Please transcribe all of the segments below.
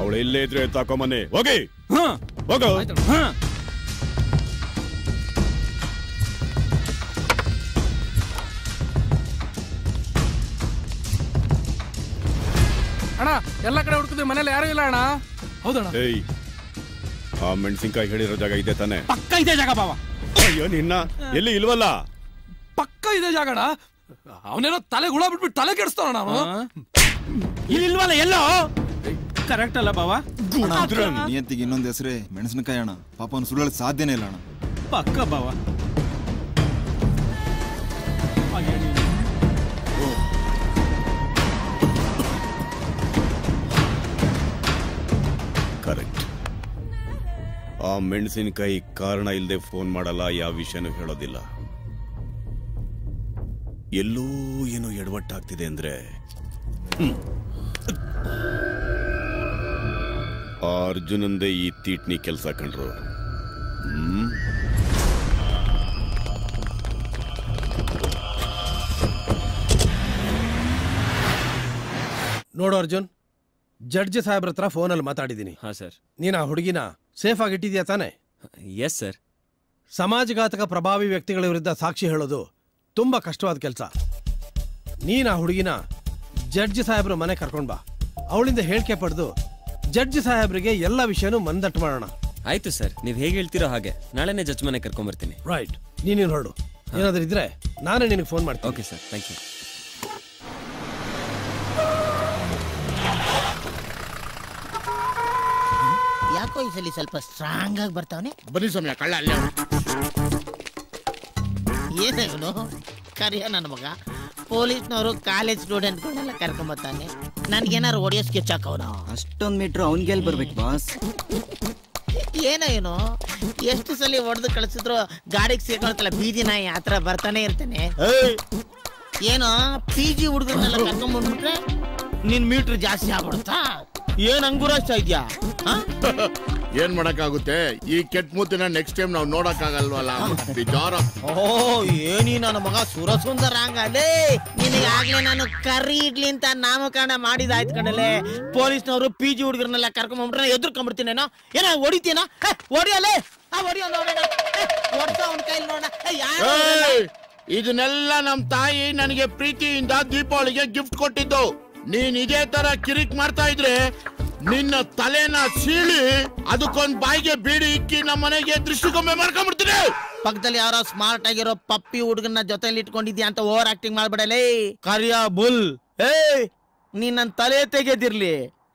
ಅವಳು ಇಲ್ಲೇ ಇದ್ರೆ ತಾಕೊಂಬನ್ನಿ. ಹೋಗಿ ಹೋಗೋ. ಅಣ್ಣ ಎಲ್ಲ ಕಡೆ ಹುಡುಕಿದ್ವಿ, ಮನೇಲಿ ಯಾರು ಇಲ್ಲ ಅಣ್ಣ. ಹೌದಣ್ಣ. ಆ ಮೆಣಸಿನ್ಕಾಯಿ ಹೇಳಿರೋ ಜಾಗ ಇದೆ ತಾನೆ? ಪಕ್ಕ ಇದೆ ಜಾಗ ಬಾವ. ಅಯ್ಯೋ ನಿನ್ನ ಎಲ್ಲಿ ಇಲ್ವಲ್ಲ? ಪಕ್ಕ ಇದೆ ಜಾಗ ಅಣ್ಣ. ಅವನೇನೋ ತಲೆ ಹುಳ ಬಿಟ್ಬಿಟ್ಟು ತಲೆ ಕೆಡಿಸ್ತಾವ ನಾವು. ಇಲ್ವಲ್ಲ ಎಲ್ಲೋ ಕರೆಕ್ಟ್ ಅಲ್ಲ ಬಾವ. ನಿಯತ್ತಿಗೆ ಇನ್ನೊಂದು ಹೆಸರೇ ಮೆಣಸಿನಕಾಯಿ ಅಣ್ಣ. ಪಾಪ ಅವ್ನು ಸುಳ್ಳಲು ಸಾಧ್ಯನೇ ಇಲ್ಲ ಅಣ್ಣ. ಪಕ್ಕ ಬಾವ. ಕರೆಕ್ಟ್. ಆ ಮೆಣಸಿನಕಾಯಿ ಕಾರಣ ಇಲ್ಲದೆ ಫೋನ್ ಮಾಡಲ್ಲ, ಯಾವ ವಿಷಯನೂ ಹೇಳೋದಿಲ್ಲ. ಎಲ್ಲೋ ಏನೋ ಎಡವಟ್ಟಾಗ್ತಿದೆ ಅಂದ್ರೆ ಆ ಅರ್ಜುನಂದೇ ಈ ತೀಟ್ನಿ ಕೆಲಸ ಕಂಡ್ರು. ನೋಡು ಅರ್ಜುನ್, ಜಡ್ಜ್ ಸಾಹೇಬ್ರ ಹತ್ರ ಫೋನಲ್ಲಿ ಮಾತಾಡಿದ್ದೀನಿ. ಹಾ ಸರ್. ನೀನು ಆ ಹುಡುಗಿನ ಸೇಫ್ ಆಗಿಟ್ಟಿದ್ಯಾ ತಾನೆ? Yes sir. ಸಮಾಜಘಾತಕ ಪ್ರಭಾವಿ ವ್ಯಕ್ತಿಗಳ ವಿರುದ್ಧ ಸಾಕ್ಷಿ ಹೇಳೋದು ತುಂಬಾ ಕಷ್ಟವಾದ ಕೆಲಸ. ನೀನು ಆ ಹುಡುಗಿನ ಜಡ್ಜ್ ಸಾಹೇಬ್ರ ಮನೆ ಕರ್ಕೊಂಡ್ ಬಾ. ಅವಳಿಂದ ಹೇಳಿಕೆ ಪಡೆದು ಜಡ್ಜ್ ಸಾಹೇಬ್ರಿಗೆ ಎಲ್ಲ ವಿಷಯನೂ ಮಂದಟ್ಟು ಮಾಡೋಣ. ಆಯ್ತು ಸರ್, ನೀವು ಹೇಗೆ ಹೇಳ್ತೀರೋ ಹಾಗೆ. ನಾಳೆನೇ ಜಡ್ಜ್ ಮನೆ ಕರ್ಕೊಂಡ್ ಬರ್ತೀನಿ. ರೈಟ್. ನೀನು ಹೊರಡು. ಏನಾದ್ರೂ ಇದ್ರೆ ನಾನೇ ನಿನಗೆ ಫೋನ್ ಮಾಡ್ತೀನಿ. Okay sir, thank you. ಯಾಕೋ ಈ ಸಲ ಸ್ವಲ್ಪ ಸ್ಟ್ರಾಂಗ್ ಆಗಿ ಬರ್ತಾವನೆ. ಬನ್ನಿ ಸಮಯ ಕಳ್ಳ ಅಲ್ಲ. ಏನಾಗನು ಕರಿಯ ನನ್ನ ಮಗ. ಪೊಲೀಸ್ನವರು ಕಾಲೇಜ್ ಸ್ಟೂಡೆಂಟ್ಗಳನ್ನೆಲ್ಲ ಕರ್ಕೊಂಬತ್ತಾನೆ. ನನ್ಗೇನಾರು ಹೊಡೆಯೋ ಸ್ಕೆಚ್ ಹಾಕವನ. ಅಷ್ಟೊಂದು ಮೀಟ್ರ್ ಅವನ್ಗೆಲ್ ಬರ್ಬೇಕು ಬಾಸ್. ಏನೋ ಎಷ್ಟು ಸಲ ಹೊಡೆದು ಕಳಿಸಿದ್ರು ಗಾಡಿಗೆ ಸೇರ್ಕೊಳ್ತಲ್ಲ ಬೀದಿ ನಾಯಿ ಆತರ ಬರ್ತಾನೆ ಇರ್ತಾನೆ. ಏನೋ PG ಹುಡುಗರನ್ನೆಲ್ಲ ಕರ್ಕೊಂಡ್ಬಂದ್ಬಿಟ್ರೆ ನಿನ್ ಮೀಟ್ರ್ ಜಾಸ್ತಿ ಆಗ್ಬಿಡುತ್ತಾ? ಏನ್ ಅಂಗುರಾಷ್ಟ ಇದ್ಯಾ? ಏನ್ ಮಾಡಕ್ಕಾಗುತ್ತೆ? ಈ ಕೆಟ್ಟ ಮೂತಿನ ನೆಕ್ಸ್ಟ್ ಟೈಮ್ ನಾವು ನೋಡಕ್ಕಾಗಲ್ವಲ್ಲ. ಏನಿ ನನ್ನ ಮಗ ಸುರಸುಂದರ ಹಂಗಲೇ. ನಿನಗೆ ಆಗ್ಲೇ ನಾನು ಕರಿ ಇಡ್ಲಿ ಅಂತ ನಾಮಕರಣ ಮಾಡಿದಾಯ್ತು ಕಣಲೆ. ಪೊಲೀಸ್ನವರು PG ಹುಡುಗರನ್ನೆಲ್ಲ ಕರ್ಕೊಂಡ್ಬಿಟ್ರೆ ಎದುರ್ಕೊಂಡ್ಬಿಡ್ತೀನೇನೋ. ಏನೋ ಹೊಡಿತೀನೋ? ಹೊಡಿಯಲೇ ಹೊಡಿಯೋ ನೋಡೋಣ. ಅವನ ಕೈಲಿ ನೋಡೋಣ. ಇದನ್ನೆಲ್ಲ ನಮ್ ತಾಯಿ ನನಗೆ ಪ್ರೀತಿಯಿಂದ ದೀಪಾವಳಿಗೆ ಗಿಫ್ಟ್ ಕೊಟ್ಟಿದ್ದು. ನೀನ್ ಇದೇ ತರ ಕಿರಿಕ್ ಮಾಡ್ತಾ ಇದ್ರೆ ನಿನ್ನ ತಲೆನ ಸೀಳಿ ಅದಕ್ಕೊಂದ್ ಬಾಯಿಗೆ ಬೀಡಿ ಇಕ್ಕಿ ನಮ್ಮ ಮನೆಗೆ ದೃಷ್ಟಿಗೊಮ್ಮೆ ಮಾಡ್ಕೊಂಡ್ಬಿಡ್ತೀನಿ. ಪಕ್ಕದಲ್ಲಿ ಯಾರೋ ಸ್ಮಾರ್ಟ್ ಆಗಿರೋ ಪಪ್ಪಿ ಹುಡುಗನ ಜೊತೆಲಿ ಇಟ್ಕೊಂಡಿದ್ಯಾ ಅಂತ ಓವರ್ ಆಕ್ಟಿಂಗ್ ಮಾಡ್ಬಿಡಲೇ ಕರಿಯಾ ಬುಲ್. ನೀನ್ ನನ್ ತಲೆ ತೆಗೆದಿರ್ಲಿ.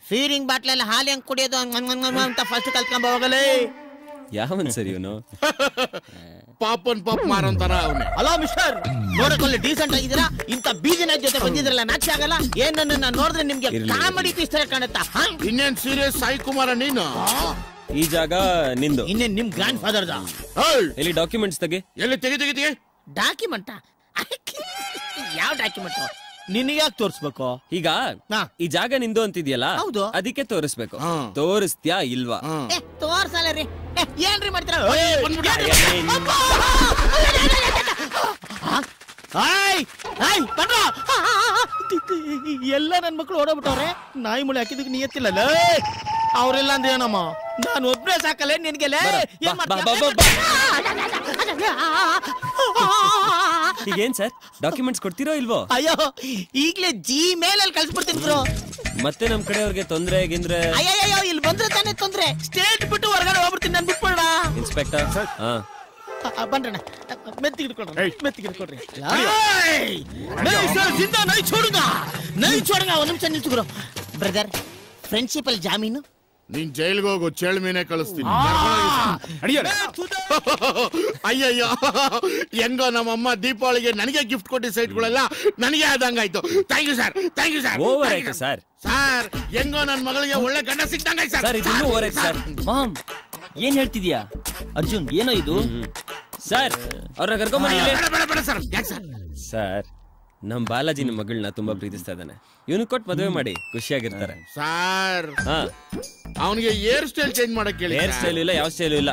ಫೀರಿಂಗ್ ಬಾಟ್ಲಲ್ಲಿ ಹಾಲು ಹೆಂಗ್ ಕುಡಿಯೋದು ಅಂತ ಫಸ್ಟ್ ಕಲ್ತ್ಕೊಂಡ್ ಹೋಗಲೇ. ಯಾವನ್ ಸರಿ ಇವನು? ಪಾಪನ್ ಪಾಪ ಮಾರಂತಾರ ಅವನೇ. ಹಲೋ ಮಿಸ್ಟರ್, ನೋಡಕೊಳ್ಳಿ ಡೀಸೆಂಟ್ ಆಗಿದ್ದೀರಾ? ಇಂತ ಬೀದಿನ ಜೊತೆ ಬಂದಿದ್ರಲ್ಲ ನಾಚೆ ಆಗಲ್ಲ? ಏನ್ ನನ್ನ ನೋಡಿದ್ರೆ ನಿಮ್ಗೆ ಕಾಮಿಡಿ ಪೀಸ್ ತರ ಕಾಣುತ್ತಾ? ಇನ್ನೇನ್ ಸೀರಿಯಸ್ ಸಾಯಿ ಕುಮಾರ ನೀನು? ಈ ಜಾಗ ನಿಂದು. ಇನ್ನೇನ್ ನಿಮ್ ಗ್ರ್ಯಾಂಡ್ ಫಾದರ್ ದ. ಎಲ್ಲಿ ಡಾಕ್ಯುಮೆಂಟ್ಸ್ ತೆಗಿ. ಎಲ್ಲಿ ತೆಗಿ. ಡಾಕ್ಯುಮೆಂಟ್? ಯಾವ ಡಾಕ್ಯುಮೆಂಟ್? ನಿನಗ್ಯಾಕೆ ತೋರಿಸ್ಬೇಕು? ಈಗ ಈ ಜಾಗ ನಿಂದು ಅಂತಿದ್ಯಲ್ಲ, ಅದಕ್ಕೆ ತೋರಿಸ್ಬೇಕು. ತೋರಿಸ್ತ್ಯಾ ಇಲ್ವಾ? ತೋರ್ಸಲ್ಲ ರೀ. ಏನ್ರಿ ಮಾಡ್ತೀರ? ಎಲ್ಲ ನನ್ ಮಕ್ಳು ಓಡೋಗ್ಬಿಟ್ಟವ್ರೆ. ನಾಯಿ ಮುಳಿ ಹಾಕಿದಕ್ಕೆ ನಿಯತ್ತಿಲ್ಲ. ಅವ್ರೆಲ್ಲ ಅಂದ್ರೆ ಏನಮ್ಮ, ನಾನು ಒಬ್ನೇ ಸಾಕಲ್ಲ ನಿನ್ಗೆಲ್ಲ. ಈಗೇನ್ ಸರ್ ಡಾಕ್ಯುಮೆಂಟ್ಸ್ ಕೊಡ್ತೀರೋ ಇಲ್ವೋ? ಅಯ್ಯೋ ಈಗ್ಲೇ Gmail ಅಲ್ಲಿ ಕಳ್ಸ್ಬಿಡ್ತೀನಿ ಬ್ರೋ. ಮತ್ತೆ ನಮ್ ಕಡೆಯವ್ರಿಗೆ ತೊಂದ್ರೆ ಗಿಂದ್ರೆ? ಅಯ್ಯಯ್ಯೋ ಇಲ್ಲಿ ಬಂದ್ರೆ ತಾನೇ ತೊಂದ್ರೆ. ಸ್ಟೇಟ್ ಬಿಟ್ಟು ಹೊರಗಡೆ ಹೋಗ್ಬಿಡ್ತೀನಿ ನಾನು. ಬಿಟ್ಬಿಡ ಇನ್ಸ್ಪೆಕ್ಟರ್. ಬನ್ರಣ್ಣ, ಮೆತ್ತಿಗೆ ಹಿಡ್ಕೊಡ್ರಿ. ನೈ छोड़ूंगा. ಒಂದ್ ನಿಮಿಷ ನಿಲ್ಸುಗ್ರು. ಬ್ರದರ್, ಫ್ರೆಂಡ್ಶಿಪ್ ಅಲ್ಲಿ ಜಾಮೀನು? ನೀನ್ ಜೈಲ್ಗೆ ಹೋಗು, ಚೇಳ್ ಮೀನೆ ಕಳಿಸ್ತೀನಿ. ಅಯ್ಯಯ್ಯೋ, ಹೆಂಗೋ ನಮ್ಮಮ್ಮ ದೀಪಾವಳಿಗೆ ನನಗೆ ಗಿಫ್ಟ್ ಕೊಟ್ಟಿದ್ದ ಸೈಟ್ಗಳೆಲ್ಲ ನನಗೆ ಆದಂಗಾಯ್ತು. Thank you sir. ಓವರ್ ಆಯ್ತು ಸರ್. ಸರ್ ಹೆಂಗೋ ನನ್ ಮಗಳಿಗೆ ಒಳ್ಳೆ ಗಂಡ ಸಿಕ್ತಂಗಾಯ್ತು ಸರ್. ಇದನ್ನು ಓವರ್ ಆಯ್ತು ಸರ್. ಮಾಮ್ ಏನ್ ಹೇಳ್ತಿದ್ಯಾ? ಅರ್ಜುನ್ ಏನೋ ಇದು? ಸರ್ ಅವ್ರನ್ನ ಕರ್ಕೊಂಡ್ಬನ್ನಿ. ಬೇಡ ಸರ್. ಯಾಕೆ ಸರ್? ಸರ್ ನಮ್ ಬಾಲಾಜಿ ನಿಮ್ ಮಗಳನ್ನ ತುಂಬಾ ಪ್ರೀತಿಸ್ತಾ ಇದ್ದಾನೆ. ಇವನು ಕೊಟ್ಟು ಮದುವೆ ಮಾಡಿ ಖುಷಿಯಾಗಿರ್ತಾರೆ. ಸರ್ ಅವನಿಗೆ ಹೇರ್ ಸ್ಟೈಲ್ ಚೇಂಜ್ ಮಾಡಕ್ ಹೇಳಿ. ಹೇರ್ ಸ್ಟೈಲ್ ಇಲ್ಲ, ಯಾವ ಸ್ಟೈಲು ಇಲ್ಲ.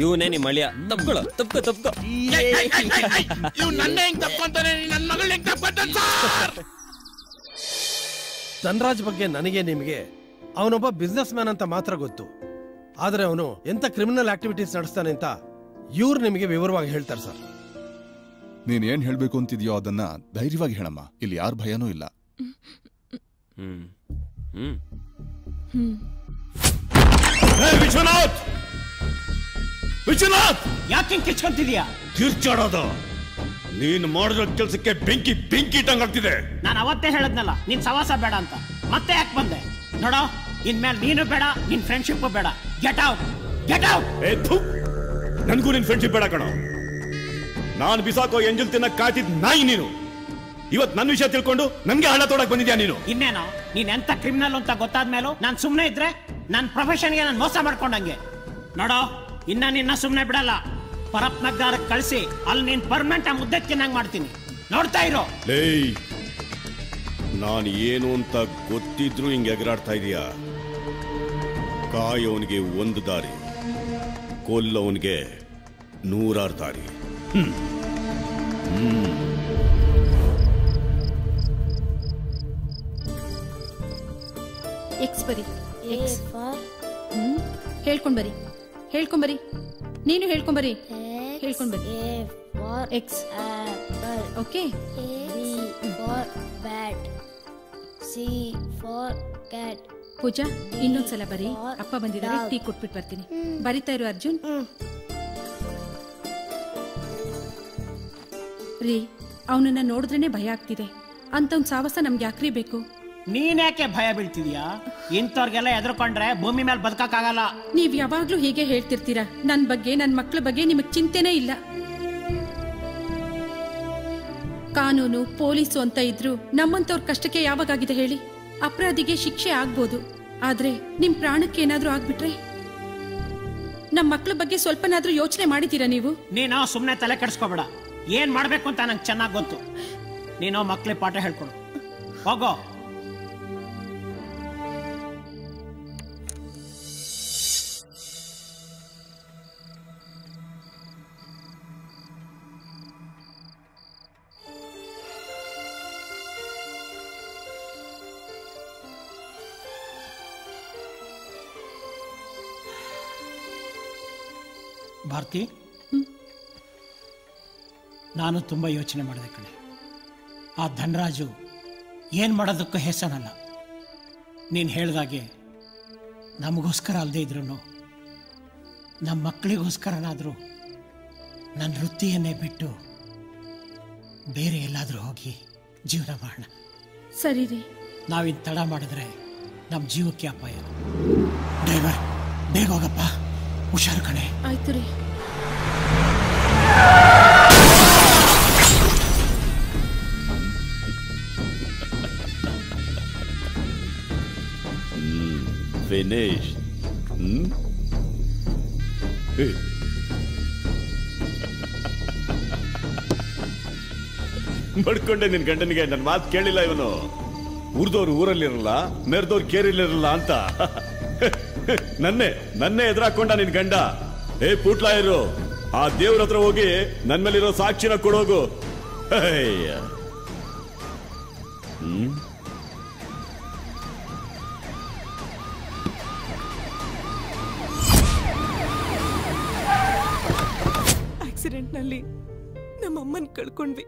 ಇವನೇ ನಿಮ್ ಅಳಿಯ. ತಪ್ಕೋ. ಇವ್ ನನ್ನ ಹೆಂಗ್ ತಪ್ಕೊಂತಾನೆ? ನನ್ ಮಗಳ ಬಿಲ್ಡಿಂಗ್ ತಪ್ಪಿಕೊಂಡ ಸರ್. ಧನ್ರಾಜ್ ಬಗ್ಗೆ ನನಗೆ ನಿಮಗೆ ಅವನೊಬ್ಬ ಬಿಸ್ನೆಸ್ ಮ್ಯಾನ್ ಅಂತ ಮಾತ್ರ ಗೊತ್ತು. ಆದ್ರೆ ಅವನು ಎಂತ ಕ್ರಿಮಿನಲ್ ಆಕ್ಟಿವಿಟೀಸ್ ನಡೆಸ್ತಾನೆ ಅಂತ ಇವ್ರು ನಿಮಗೆ ವಿವರವಾಗಿ ಹೇಳ್ತಾರೆ ಸರ್. ನೀನ್ ಏನ್ ಹೇಳ್ಬೇಕು ಅಂತಿದ್ಯೋ ಅದನ್ನ ಧೈರ್ಯವಾಗಿ ಹೇಳಮ್ಮ, ಇಲ್ಲಿ ಯಾರ ಭಯನೂ ಇಲ್ಲ. ವಿಶ್ವನಾಥ್, ವಿಶ್ವನಾಥ್, ಯಾಕೆ ಕಿಚ್ಕೊಂತಿದ್ಯಾ? ಕಿರ್ಚಾಡೋದು ನೀನ್ ಮಾಡಿರೋ ಕೆಲ್ಸಕ್ಕೆ ಬೆಂಕಿ ಬೆಂಕಿ ಇಟ್ಟಂಗಾಗ್ತಿದೆ. ನಾನು ಅವತ್ತೇ ಹೇಳದ್ನಲ್ಲ ನಿನ್ ಸವಾಸ ಬೇಡ ಅಂತ, ಮತ್ತೆ ಯಾಕೆ ಬಂದೆ? ನೋಡೋ, ಇನ್ಮೇಲೆ ನೀನು ಬೇಡ, ನಿನ್ ಫ್ರೆಂಡ್ಶಿಪ್ ಬೇಡ. Get out, get out. ನನ್ಗೂ ನಿನ್ ಫ್ರೆಂಡ್ಶಿಪ್ ಬೇಡ ಕಣೋ. ನಾನು ಬಿಸಾಕೋ ಎಂಜಲ್ ತಿನ್ನಕ್ ಕಾಯ್ತಿದ್ ನಾಯಿ ನೀನು. ಇವತ್ ನನ್ನ ವಿಷಯ ತಿಳ್ಕೊಂಡು ನನ್ಗೆ ಹಣ ತೋಡಕ್ ಬಂದಿದ್ಯಾ ನೀನು? ಇನ್ನೇನೋ, ನೀನ್ ಎಂತ ಕ್ರಿಮಿನಲ್ ಅಂತ ಗೊತ್ತಾದ್ಮೇಲೂ ನಾನ್ ಸುಮ್ನೆ ಇದ್ರೆ ನನ್ನ ಪ್ರೊಫೆಷನ್ಗೆ ನಾನು ಮೋಸ ಮಾಡ್ಕೊಂಡಂಗೆ. ನೋಡೋ, ಇನ್ನ ನಿನ್ನ ಸುಮ್ನೆ ಬಿಡಲ್ಲ. ಪರಪ್ ನಗರಕ್ಕೆ ಕಳಿಸಿ ಅಲ್ಲಿ ನೀನ್ ಪರ್ಮನೆಂಟ್ ಆ ಮುದ್ದೆ ತಿನ್ನಂಗ್ ಮಾಡ್ತೀನಿ. ನೋಡ್ತಾ ಇರೋ. ನಾನು ಏನು ಅಂತ ಗೊತ್ತಿದ್ರು ಹಿಂಗೆ ಎಗರಾಡ್ತಾ ಇದೀಯಾ? ಕಾಯೋನ್ಗೆ ಒಂದು ದಾರಿ, ಕೊಲ್ಲವನ್ಗೆ 100 ದಾರಿ. ಎಕ್ಸ್ ಬರಿ. ಹೇಳ್ಕೊಂಬರಿ, ಹೇಳ್ಕೊಂಬರಿ. ನೀನು ಹೇಳ್ಕೊಂಬರಿ, ಹೇಳ್ಕೊಂಬರಿ. ಎಕ್ಸ್. ಓಕೆ. ಪೂಜಾ, ಇನ್ನೊಂದ್ಸಲ ಬರಿ. ಅಪ್ಪ ಬಂದಿದ್ದಾರೆ, ಟೀ ಕೊಟ್ಬಿಟ್ಟು ಬರ್ತೀನಿ. ಬರಿತಾ ಇರು ಅರ್ಜುನ್. ರೀ, ಅವನನ್ನ ನೋಡಿದ್ರೇನೆ ಭಯ ಆಗ್ತಿದೆ. ಅಂತವ್ನ ಸಾವಸ ನಮ್ಗೆ ಯಾಕ್ರಿ ಬೇಕು? ನೀನ್ಯಾಕೆ ಭಯ ಬೀಳ್ತಿದ್ಯಾ? ಇಂಥವ್ರಿಗೆಲ್ಲ ಎದ್ರಕೊಂಡ್ರೆ ಭೂಮಿ ಮೇಲೆ ಬದುಕಕ್ಕಾಗಲ್ಲ. ನೀವ್ ಯಾವಾಗ್ಲೂ ಹೀಗೆ ಹೇಳ್ತಿರ್ತೀರಾ. ನನ್ ಬಗ್ಗೆ, ನನ್ ಮಕ್ಳ ಬಗ್ಗೆ ನಿಮಗ್ ಚಿಂತೆನೇ ಇಲ್ಲ. ಕಾನೂನು, ಪೊಲೀಸು ಅಂತ ಇದ್ರು ನಮ್ಮಂತವ್ರ ಕಷ್ಟಕ್ಕೆ ಯಾವಾಗಾಗಿದೆ ಹೇಳಿ? ಅಪರಾಧಿಗೆ ಶಿಕ್ಷೆ ಆಗ್ಬೋದು, ಆದ್ರೆ ನಿಮ್ ಪ್ರಾಣಕ್ಕೆ ಏನಾದ್ರೂ ಆಗ್ಬಿಟ್ರೆ? ನಮ್ ಮಕ್ಳ ಬಗ್ಗೆ ಸ್ವಲ್ಪನಾದ್ರೂ ಯೋಚನೆ ಮಾಡಿದ್ದೀರಾ ನೀವು? ನೀನು ಸುಮ್ನೆ ತಲೆ ಕೆಡಿಸ್ಕೋಬೇಡ. ಏನ್ ಮಾಡ್ಬೇಕು ಅಂತ ನಂಗೆ ಚೆನ್ನಾಗ್ ಗೊತ್ತು. ನೀನು ಮಕ್ಳಿಗೆ ಪಾಠ ಹೇಳ್ಕೊಡು. ಹೋಗೋ. ಭಾರತಿ, ನಾನು ತುಂಬ ಯೋಚನೆ ಮಾಡಿದೆ ಕಣೆ. ಆ ಧನರಾಜು ಏನು ಮಾಡೋದಕ್ಕೂ ಹೆಸನಲ್ಲ. ನೀನು ಹೇಳ್ದಾಗೆ ನಮಗೋಸ್ಕರ ಅಲ್ಲದೆ ಇದ್ರು ನಮ್ಮ ಮಕ್ಕಳಿಗೋಸ್ಕರನಾದರೂ ನನ್ನ ವೃತ್ತಿಯನ್ನೇ ಬಿಟ್ಟು ಬೇರೆ ಎಲ್ಲಾದರೂ ಹೋಗಿ ಜೀವನ ಮಾಡೋಣ. ಸರಿ ರೀ. ನಾವಿನ್ ತಡ ಮಾಡಿದ್ರೆ ನಮ್ಮ ಜೀವಕ್ಕೆ ಅಪಾಯ. ಡ್ರೈವರ್, ಬೇಗ ಹೋಗಪ್ಪ. ಹುಷಾರು ಕಣೆ. ಆಯ್ತು ರೀ. ಫಿನಿಶ್. ಬಡ್ಕೊಂಡೆ ನಿನ್ ಗಂಡನಿಗೆ. ನನ್ನ ಮಾತು ಕೇಳಿಲ್ಲ ಇವನು. ಊರ್ದವ್ರು ಊರಲ್ಲಿರಲ್ಲ, ಮೆರೆದವ್ರು ಕೇರಿಲಿರಲ್ಲ ಅಂತ ನನ್ನೇ ಎದುರಾಕೊಂಡ ನಿನ್ ಗಂಡ. ಪುಟ್ಲಾಯರು, ಆ ದೇವ್ರ ಹತ್ರ ಹೋಗಿ ನನ್ ಮೇಲಿರೋ ಸಾಕ್ಷಿನ ಕೊಡೋಗು. ಆಕ್ಸಿಡೆಂಟ್ ನಲ್ಲಿ ನಮ್ಮಮ್ಮನ್ ಕಳ್ಕೊಂಡ್ವಿ.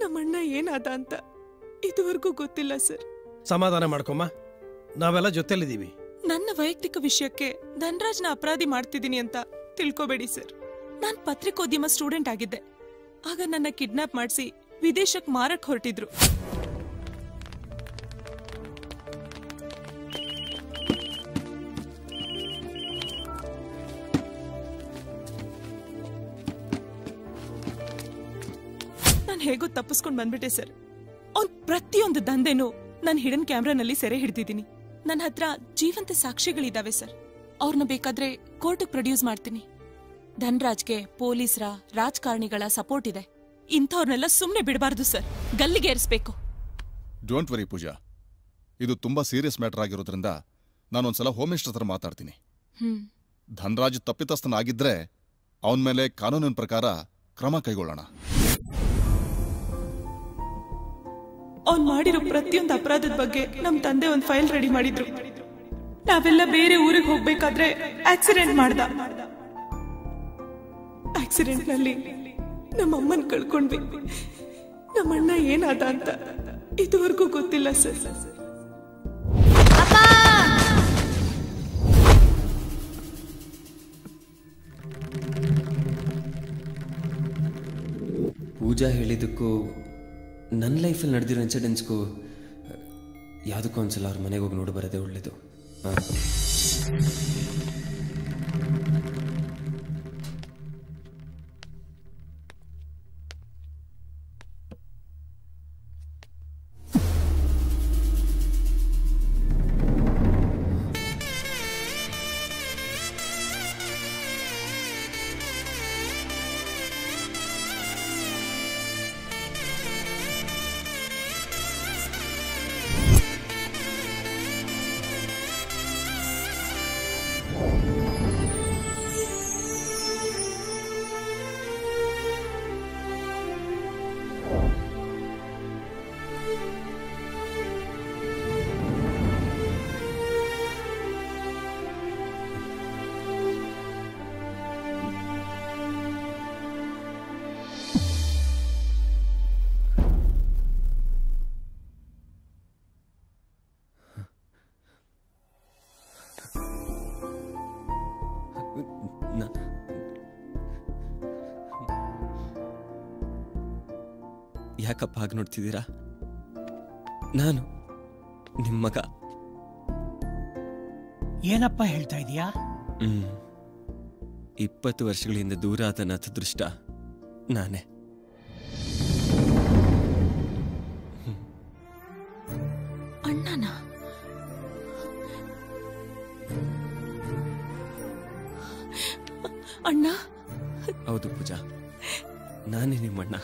ನಮ್ಮಣ್ಣ ಏನಾದ ಅಂತ ಇದುವರೆಗೂ ಗೊತ್ತಿಲ್ಲ ಸರ್. ಸಮಾಧಾನ ಮಾಡ್ಕೊಮ್ಮ, ನಾವೆಲ್ಲ ಜೊತೆಲಿದ್ದೀವಿ. ನನ್ನ ವೈಯಕ್ತಿಕ ವಿಷಯಕ್ಕೆ ಧನರಾಜ್ನ ಅಪರಾಧಿ ಮಾಡ್ತಿದ್ದೀನಿ ಅಂತ ತಿಳ್ಕೊಬೇಡಿ ಸರ್. ನಾನ್ ಪತ್ರಿಕೋದ್ಯಮ ಸ್ಟೂಡೆಂಟ್ ಆಗಿದ್ದೆ. ಆಗ ನನ್ನ ಕಿಡ್ನಾಪ್ ಮಾಡಿಸಿ ವಿದೇಶಕ್ಕೆ ಮಾರಕ್ ಹೊರಟಿದ್ರು. ನಾನು ಹೇಗೋ ತಪ್ಪಿಸ್ಕೊಂಡ್ ಬಂದ್ಬಿಟ್ಟೆ ಸರ್. ಅವ್ನ್ ಪ್ರತಿಯೊಂದು ದಂಧೆನೂ ನಾನು ಹಿಡನ್ ಕ್ಯಾಮ್ರಾನಲ್ಲಿ ಸೆರೆ ಹಿಡ್ದಿದ್ದೀನಿ. ನನ್ನ ಹತ್ರ ಜೀವಂತ ಸಾಕ್ಷಿಗಳಿದಾವೆ ಸರ್. ಅವ್ರನ್ನ ಬೇಕಾದ್ರೆ ಕೋರ್ಟ್ಗೆ ಪ್ರೊಡ್ಯೂಸ್ ಮಾಡ್ತೀನಿ. ಧನರಾಜ್ಗೆ ಪೊಲೀಸರ, ರಾಜಕಾರಣಿಗಳ ಸಪೋರ್ಟ್ ಇದೆ. ಇಂಥವ್ರನ್ನೆಲ್ಲ ಸುಮ್ನೆ ಬಿಡಬಾರ್ದು ಸರ್, ಗಲ್ಲಿಗೆ ಏರಿಸಬೇಕು. ಡೋಂಟ್ ವರಿ ಪೂಜಾ, ಇದು ತುಂಬಾ ಸೀರಿಯಸ್ ಮ್ಯಾಟರ್ ಆಗಿರೋದ್ರಿಂದ ನಾನೊಂದ್ಸಲ ಹೋಮ್ ಮಿನಿಸ್ಟರ್ ಹತ್ರ ಮಾತಾಡ್ತೀನಿ. ಧನರಾಜ್ ತಪ್ಪಿತಸ್ಥನಾಗಿದ್ರೆ ಅವನ ಮೇಲೆ ಕಾನೂನಿನ ಪ್ರಕಾರ ಕ್ರಮ ಕೈಗೊಳ್ಳೋಣ. ಅವ್ನ್ ಮಾಡಿರೋ ಪ್ರತಿಯೊಂದು ಅಪರಾಧದ ಬಗ್ಗೆ ನಮ್ ತಂದೆ ಒಂದ್ ಫೈಲ್ ರೆಡಿ ಮಾಡಿದ್ರು. ನಾವೆಲ್ಲ ಬೇರೆ ಊರಿಗೆ ಹೋಗ್ಬೇಕಾದ್ರೆ ಆಕ್ಸಿಡೆಂಟ್ ಮಾಡ್ದ. ಆಕ್ಸಿಡೆಂಟ್ ನಲ್ಲಿ ನಮ್ಮಮ್ಮನ್ ಕಳ್ಕೊಂಡ್ವಿ. ನಮ್ಮಣ್ಣ ಏನಾದ ಅಂತ ಇದುವರೆಗೂ ಗೊತ್ತಿಲ್ಲ ಸರ್. ಪೂಜಾ ಹೇಳಿದ್ದಕ್ಕೂ ನನ್ನ ಲೈಫಲ್ಲಿ ನಡೆದಿರೋ ಇನ್ಸಿಡೆಂಟ್ಸ್ಗೂ ಯಾವುದಕ್ಕೂ ಒಂದ್ಸಲ ಅವ್ರ ಮನೆಗೆ ಹೋಗಿ ನೋಡಿ ಬರೋದೇ ಒಳ್ಳೇದು. ಯಾಕಪ್ಪ ಹಾಗೆ ನೋಡ್ತಿದ್ದೀರಾ? ನಾನು ನಿಮ್ಮ ಮಗ. ಏನಪ್ಪ ಹೇಳ್ತಾ ಇದೀಯಾ? 20 ವರ್ಷಗಳ ಹಿಂದೆ ದೂರ ಆದ ನನ್ನ ಅದೃಷ್ಟ ನಾನೇ. ಅಣ್ಣನ ಅಣ್ಣ? ಹೌದು ಪೂಜಾ, ನಾನೇ ನಿಮ್ಮಣ್ಣ.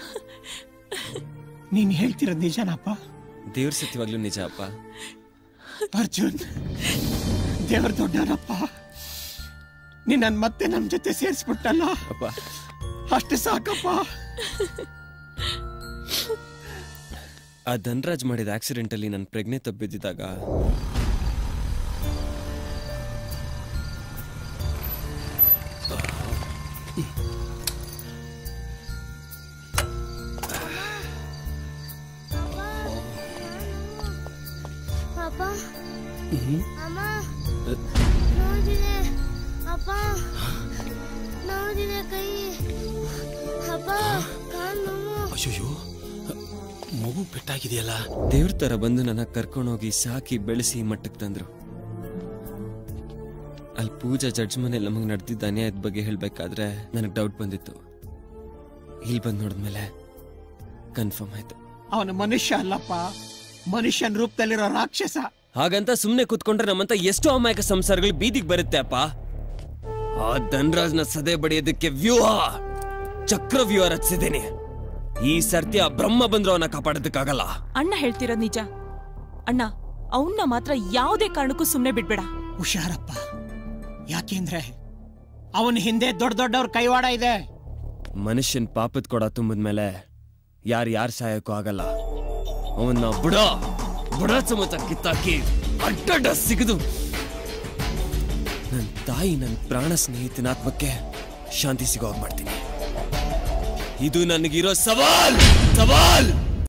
ನೀನ್ ಹೇಳ್ತಿರೋದು ನಿಜನಪ್ಪ? ದೇವ್ರ ಸತ್ಯವಾಗ್ಲೂ ನಿಜ ಅಪ್ಪ. ಅರ್ಜುನ್, ದೇವ್ರ ದೊಡ್ಡನಪ್ಪ. ನೀನ್ ಮತ್ತೆ ನಮ್ ಜೊತೆ ಸೇರಿಸ್ಬಿಟ್ಟಲ್ಲ ಅಪ್ಪ. ಅಷ್ಟೇ ಸಾಕಪ್ಪ. ಆ ಧನ್ರಾಜ್ ಮಾಡಿದ ಆಕ್ಸಿಡೆಂಟ್ ಅಲ್ಲಿ ನನ್ನ ಪ್ರಜ್ಞೆ ತಬ್ಬಿದ್ದಾಗ ಅಯ್ಯೋ, ಮಗು ಪೆಟ್ಟಾಗಿದೆಯಲ್ಲ. ದೇವ್ರ ತರ ಬಂದು ನನ್ನ ಕರ್ಕೊಂಡೋಗಿ ಸಾಕಿ ಬೆಳೆಸಿ ಮಟ್ಟಕ್ಕೆ ತಂದ್ರು. ಅಲ್ಲಿ ಪೂಜಾ ಜಡ್ಜ್ ಮನೇಲಿ ನಮಗೆ ನಡೆದಿದ್ದ ಅನ್ಯಾಯದ ಬಗ್ಗೆ ಹೇಳ್ಬೇಕಾದ್ರೆ ನನಗೆ ಡೌಟ್ ಬಂದಿತ್ತು. ಇಲ್ಲಿ ಬಂದು ನೋಡಿದ್ಮೇಲೆ ಕನ್ಫರ್ಮ್ ಆಯ್ತು. ಅವನ ಮನುಷ್ಯ ಅಲ್ಲಪ್ಪ, ಮನುಷ್ಯನ ರೂಪದಲ್ಲಿರೋ ರಾಕ್ಷಸ. ಹಾಗಂತ ಸುಮ್ನೆ ಕೂತ್ಕೊಂಡ್ರೆ ನಮ್ಮಂತ ಎಷ್ಟೋ ಅಮಾಯಕ ಸಂಸಾರಗಳು ಬೀದಿಗೆ ಬರುತ್ತೆ ಅಪ್ಪ. ಆ ಧನ್ರಾಜ್ನ ಸದೆ ಬಡಿಯೋದಕ್ಕೆ ಚಕ್ರವ್ಯೂಹ ರಚಿಸಿದ್ದೀನಿ. ಈ ಸರ್ತಿ ಆ ಬ್ರಹ್ಮ ಬಂದ್ರು ಅವನ್ನ ಕಾಪಾಡೋದಕ್ಕಾಗಲ್ಲ. ಅಣ್ಣ ಹೇಳ್ತಿರೋದ್ ನಿಜ. ಅಣ್ಣ, ಅವನ್ನ ಮಾತ್ರ ಯಾವುದೇ ಕಾರಣಕ್ಕೂ ಸುಮ್ನೆ ಬಿಡ್ಬೇಡ. ಹುಷಾರಪ್ಪ, ಯಾಕೆಂದ್ರೆ ಅವನ ಹಿಂದೆ ದೊಡ್ಡ ದೊಡ್ಡವ್ರ ಕೈವಾಡ ಇದೆ. ಮನುಷ್ಯನ್ ಪಾಪದ ಕೊಡ ತುಂಬಿದ್ಮೇಲೆ ಯಾರು ಸಹಾಯಕ್ಕೂ ಆಗಲ್ಲ. ಅವನ್ನ ಬುಡ ಸಮೇತ ಕಿತ್ತಾಕಿ ಅಡ್ಡ ಸಿಗದು ನನ್ನ ತಾಯಿ, ನನ್ನ ಪ್ರಾಣ ಸ್ನೇಹಿತನ ಆತ್ಮಕ್ಕೆ ಶಾಂತಿ ಸಿಗೋ ಮಾಡ್ತೀನಿ. ಇದು ನನಗಿರೋ ಸವಾಲ್.